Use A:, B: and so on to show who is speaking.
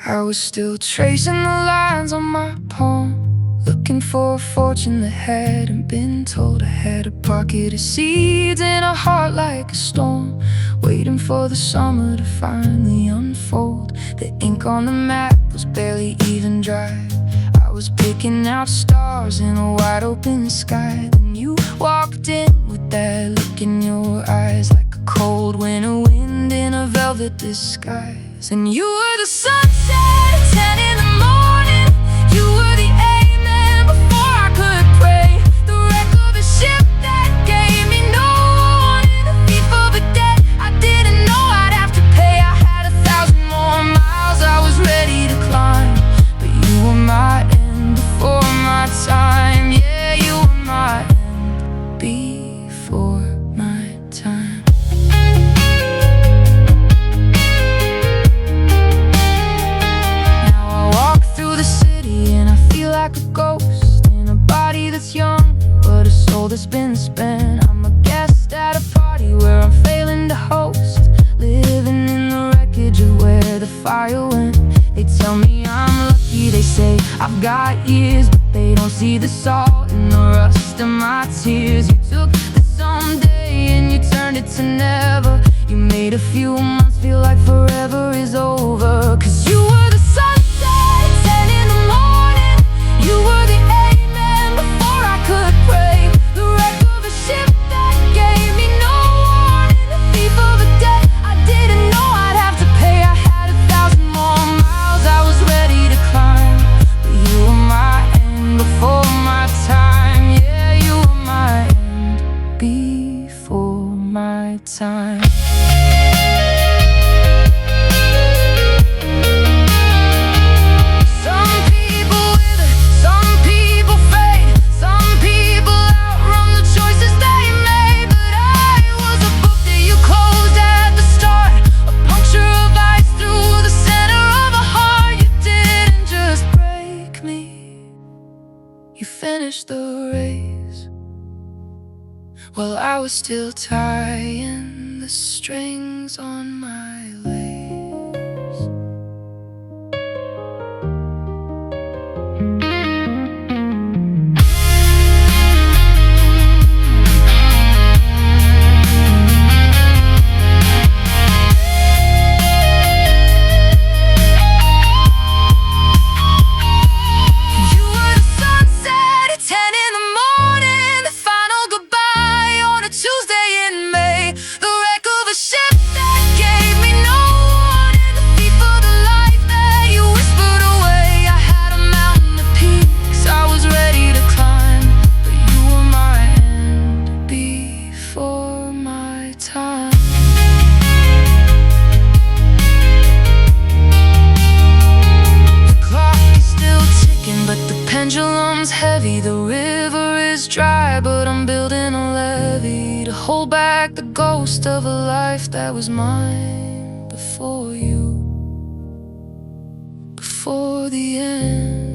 A: I was still tracing the lines on my palm, looking for a fortune that hadn't been told. I had a pocket of seeds and a heart like a storm, waiting for the summer to finally unfold. The ink on the map was barely even dry. I was picking out stars in a wide open sky. Then you walked in with that look in your eyes, like a cold winter wind in a velvet disguise. And you were the sunset at 10 in the morning. You were the amen before I could pray. The wreck of a ship that gave me no warning. A thief of a debt I didn't know I'd have to pay. I had 1,000 more miles I was ready to climb, but you were my end before my time. Yeah, you were my end before my time. Like a ghost in a body that's young, but a soul that's been spent. I'm a guest at a party where I'm failing to host, living in the wreckage of where the fire went. They tell me I'm lucky, they say I've got years, but they don't see the salt and the rust in my tears. You took the someday and you turned it to never. You made a few months feel like forever is over. 'Cause you were the sunset at 10 in the morning. You were the amen before I could pray. The wreck of a ship that gave me no warning. The thief of a debt I didn't know I'd have to pay. I had 1,000 more miles I was ready to climb, but you were my end before my time. Yeah, you were my end before my time. The race while I was still tying the strings on my lace. Heavy, the river is dry, but I'm building a levee to hold back the ghost of a life that was mine before you, before the end.